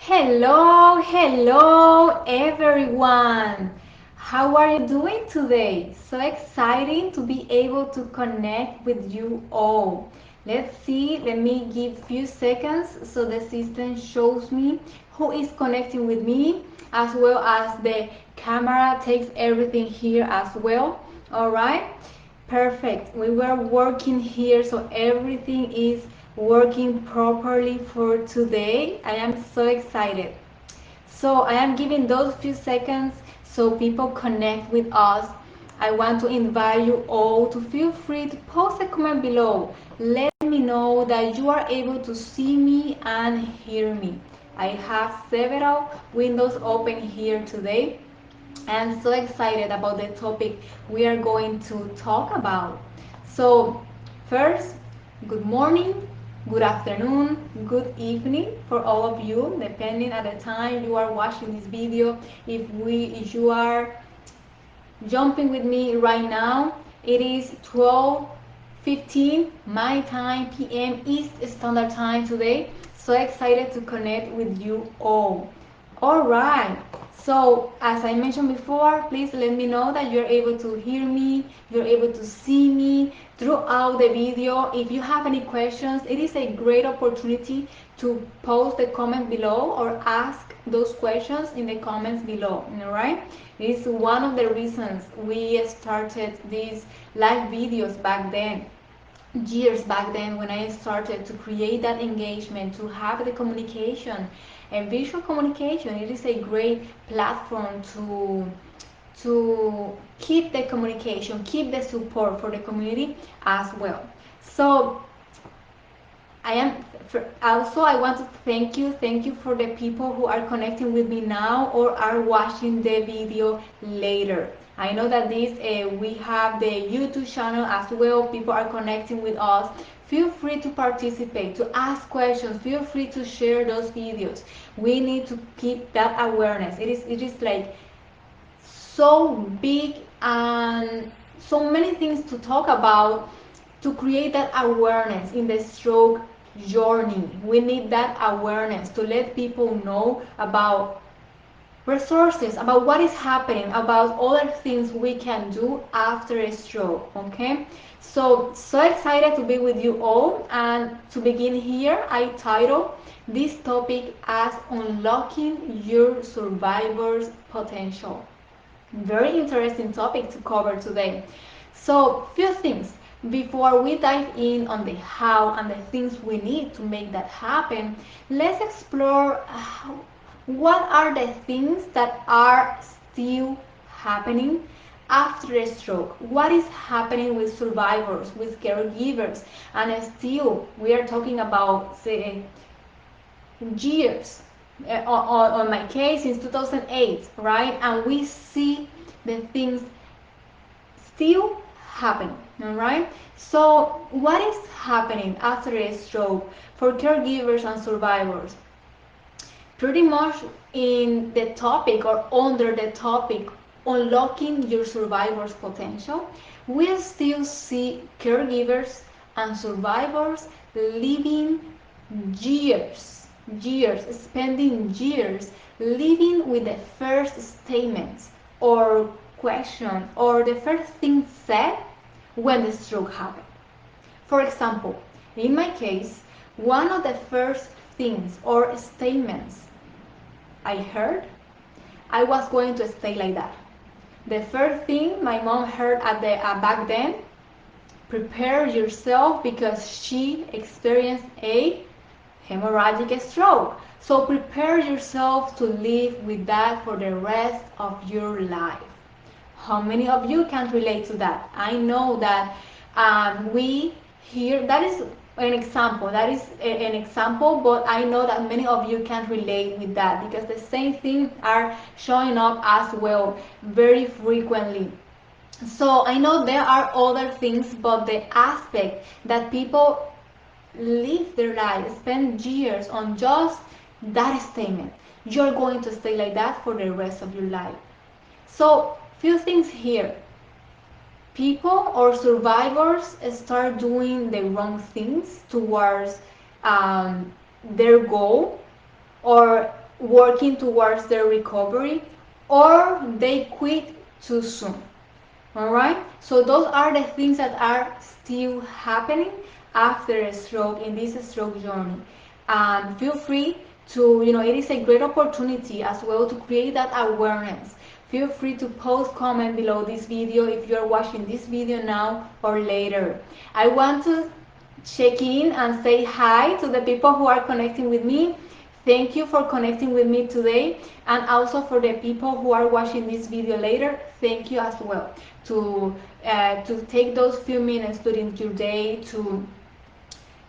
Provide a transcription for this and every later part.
Hello everyone. How are you doing today? So exciting to be able to connect with you all. Let's see, let me give few seconds so the system shows me who is connecting with me as well as the camera takes everything here as well. All right. Perfect. We were working here, so everything is working properly for today. I am so excited. So I am giving those few seconds so people connect with us. I want to invite you all to feel free to post a comment below. Let me know that you are able to see me and hear me. I have several windows open here today. I am so excited about the topic we are going to talk about. So, first, good morning, good afternoon, good evening for all of you, depending at the time you are watching this video. If you are jumping with me right now, it is 12:15 my time p.m. East Standard Time today. So excited to connect with you all. All right. So, as I mentioned before, please let me know that you're able to hear me, you're able to see me throughout the video. If you have any questions, it is a great opportunity to post the comment below or ask those questions in the comments below. All right. This is one of the reasons we started these live videos back then, years back then, when I started to create that engagement, to have the communication and visual communication. It is a great platform to keep the communication, keep the support for the community as well. So I am also, I want to thank you for the people who are connecting with me now or are watching the video later. I know that we have the YouTube channel as well. People are connecting with us. Feel free to participate, to ask questions. Feel free to share those videos. We need to keep that awareness. It is like so big and so many things to talk about to create that awareness in the stroke journey. We need that awareness to let people know about resources, about what is happening, about other things we can do after a stroke. Okay, so excited to be with you all. And to begin here, I title this topic as unlocking your survivor's potential. Very interesting topic to cover today. So, few things before we dive in on the how and the things we need to make that happen. Let's explore what are the things that are still happening after a stroke. What is happening with survivors, with caregivers, and still we are talking about, say, years. On my case, since 2008, right? And we see the things still happening, all right? So, what is happening after a stroke for caregivers and survivors? Pretty much in the topic or under the topic, unlocking your survivor's potential, we still see caregivers and survivors living spending years living with the first statements or question or the first thing said when the stroke happened. For example, in my case, one of the first things or statements I heard, I was going to stay like that. The first thing my mom heard at the back then, prepare yourself because she experienced a hemorrhagic stroke. So prepare yourself to live with that for the rest of your life. How many of you can relate to that? I know that we here, that is an example, an example, but I know that many of you can relate with that because the same things are showing up as well very frequently. So I know there are other things, but the aspect that people live their life, spend years on just that statement, you're going to stay like that for the rest of your life. So, few things here. People or survivors start doing the wrong things towards their goal, or working towards their recovery, or they quit too soon. All right, so those are the things that are still happening after a stroke in this stroke journey. And feel free to, it is a great opportunity as well to create that awareness. Feel free to post comment below this video if you're watching this video now or later. I want to check in and say hi to the people who are connecting with me. Thank you for connecting with me today, and also for the people who are watching this video later, thank you as well to take those few minutes during your day to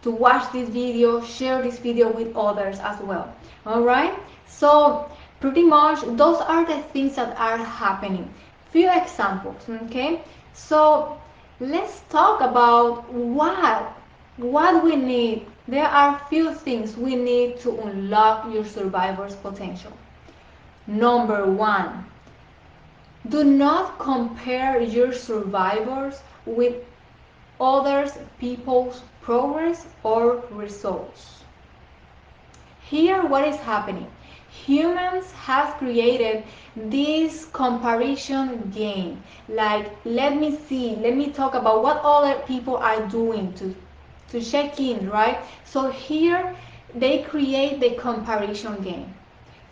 watch this video, share this video with others as well. All right, so pretty much those are the things that are happening. Few examples. Okay, so let's talk about what we need. There are few things we need to unlock your survivor's potential. Number one, do not compare your survivors with others people's progress or results. Here, what is happening? Humans have created this comparison game. Like, let me see, let me talk about what other people are doing to check in, right? So here, they create the comparison game.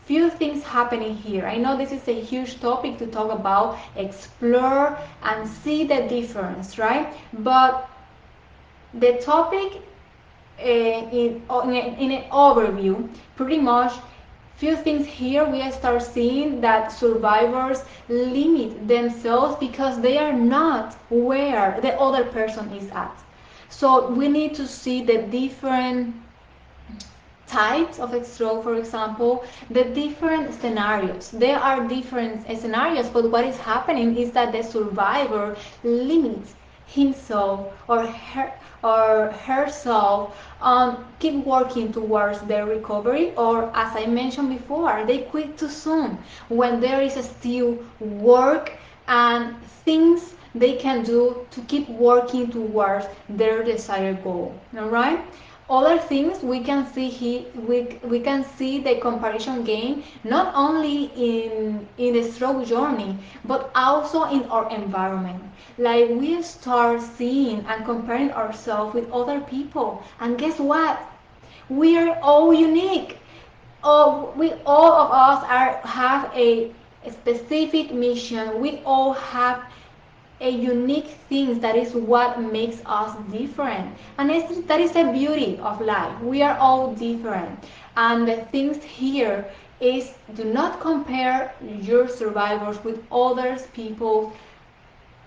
Few things happening here. I know this is a huge topic to talk about, explore and see the difference, right? But the topic in an overview, pretty much few things here we start seeing that survivors limit themselves because they are not where the other person is at. So we need to see the different types of stroke, for example, the different scenarios. There are different scenarios, but what is happening is that the survivor limits himself or herself on keep working towards their recovery, or as I mentioned before, they quit too soon when there is still work and things they can do to keep working towards their desired goal. All right, other things we can see here, we can see the comparison game not only in the stroke journey but also in our environment. Like, we start seeing and comparing ourselves with other people, and guess what, we are all unique. We all of us have a specific mission. We all have a unique thing that is what makes us different, and that is the beauty of life. We are all different, and the things here is, do not compare your survivors with others people's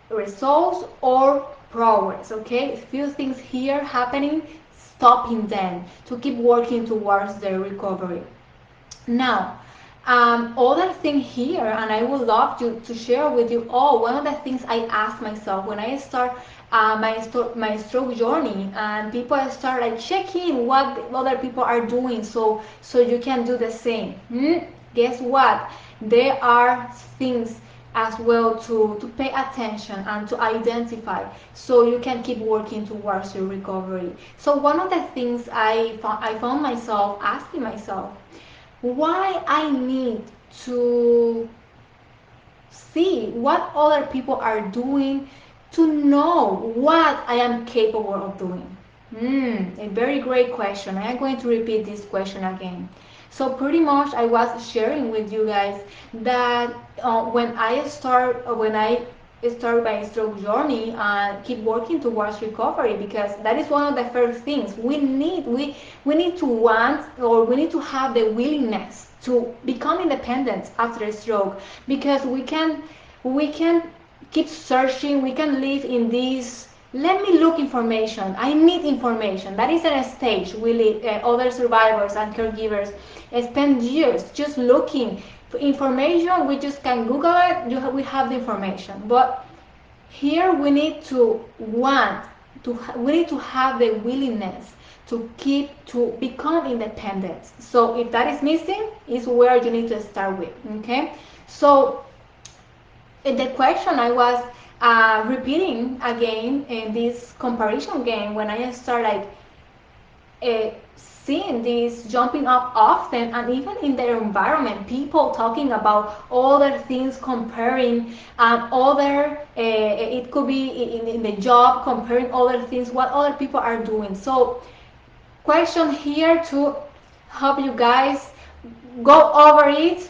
results or progress. Okay, few things here happening, stopping them to keep working towards their recovery. Now, other thing here, and I would love to share with you all, one of the things I ask myself when I start my stroke journey, and people start like checking what other people are doing, so you can do the same. Guess what? There are things as well to pay attention and to identify, so you can keep working towards your recovery. So one of the things I found myself asking myself, why I need to see what other people are doing to know what I am capable of doing. A very great question. I am going to repeat this question again. So pretty much I was sharing with you guys that when I start my stroke journey and keep working towards recovery, because that is one of the first things we need to want, or we need to have the willingness to become independent after a stroke, because we can keep searching, we can live in this, let me look information, I need information. That is a stage we live. Other survivors and caregivers spend years just looking for information. We just can Google it, we have the information. But here we need to we need to have the willingness to become independent. So if that is missing, is where you need to start with. Okay, so the question I was repeating again in this comparison game, when I start like seeing this jumping up often, and even in their environment, people talking about other things, comparing other, it could be in the job, comparing other things, what other people are doing. So question here to help you guys go over it.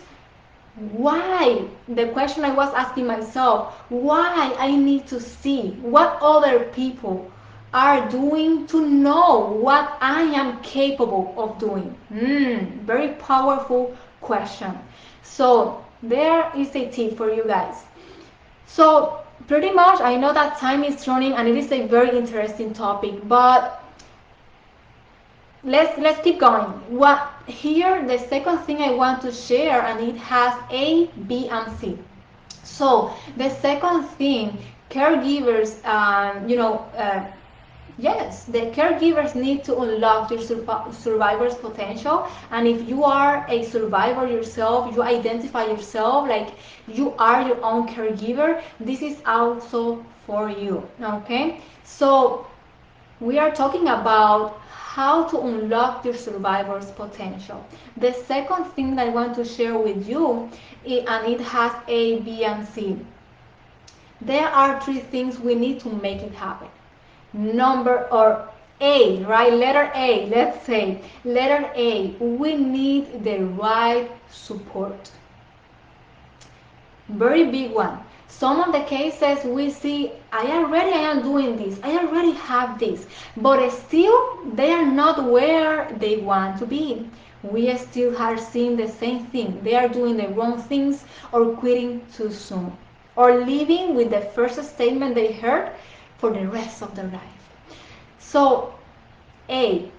Why? The question I was asking myself, why I need to see what other people are doing to know what I am capable of doing. Very powerful question. So there is a tip for you guys. So pretty much I know that time is running and it is a very interesting topic, but let's keep going. What here, the second thing I want to share, and it has A, B, and C. So the second thing, caregivers, yes, the caregivers need to unlock your survivor's potential. And if you are a survivor yourself, you identify yourself like you are your own caregiver, this is also for you. Okay, so we are talking about how to unlock your survivor's potential. The second thing that I want to share with you, and it has A, B, and C. There are three things we need to make it happen. Number or A, right? Letter A, let's say. Letter A, we need the right support. Very big one. Some of the cases we see, I am doing this, I already have this, but still they are not where they want to be. We still are seeing the same thing. They are doing the wrong things or quitting too soon or living with the first statement they heard for the rest of their life. So, A,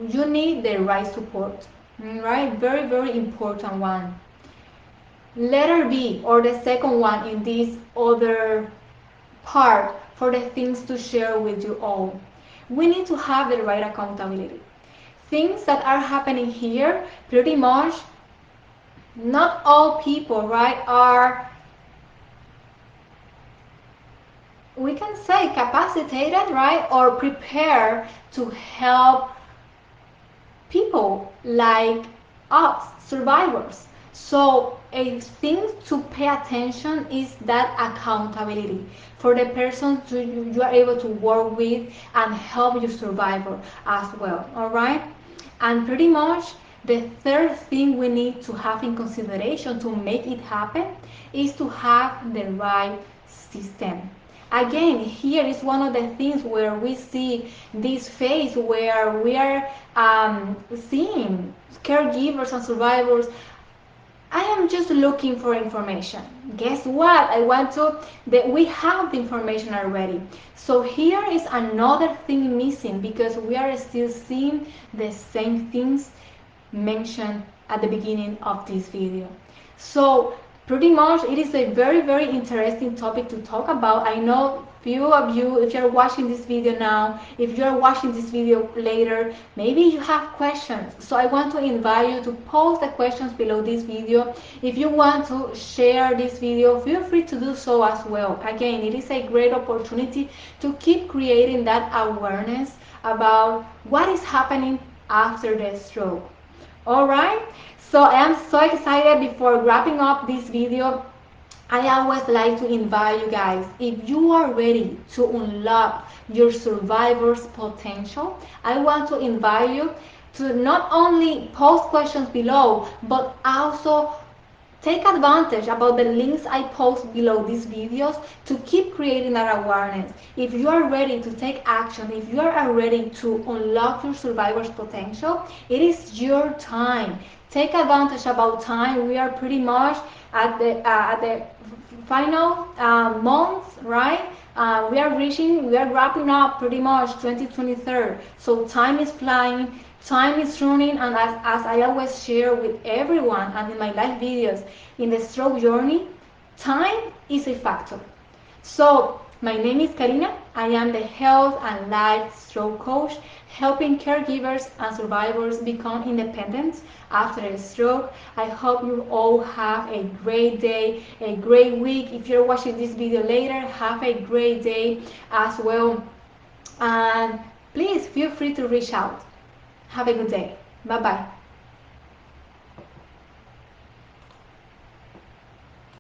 you need the right support, right? Very, very important one. Letter B, or the second one in this other part for the things to share with you all. We need to have the right accountability. Things that are happening here, pretty much not all people, right, are, we can say, capacitated, right, or prepared to help people like us, survivors. So a thing to pay attention is that accountability for the person you are able to work with and help you survivor as well. All right, and pretty much the third thing we need to have in consideration to make it happen is to have the right system. Again, here is one of the things where we see this phase where we are seeing caregivers and survivors. I am just looking for information. Guess what? I want to, that we have the information already. So here is another thing missing because we are still seeing the same things mentioned at the beginning of this video. So pretty much it is a very, very interesting topic to talk about. I know few of you, if you're watching this video now, if you're watching this video later, maybe you have questions. So I want to invite you to post the questions below this video. If you want to share this video, feel free to do so as well. Again, it is a great opportunity to keep creating that awareness about what is happening after the stroke. Alright, so I am so excited. Before wrapping up this video, I always like to invite you guys, if you are ready to unlock your survivor's potential, I want to invite you to not only post questions below, but also take advantage about the links I post below these videos to keep creating that awareness. If you are ready to take action, if you are ready to unlock your survivor's potential, it is your time. Take advantage about time. We are pretty much at the final month, right? We are wrapping up pretty much 2023. So time is flying, time is running, and as I always share with everyone and in my live videos, in the stroke journey, time is a factor. So my name is Karina. I am the health and life stroke coach, helping caregivers and survivors become independent after a stroke. I hope you all have a great day, a great week. If you're watching this video later, have a great day as well. And please feel free to reach out. Have a good day. Bye bye.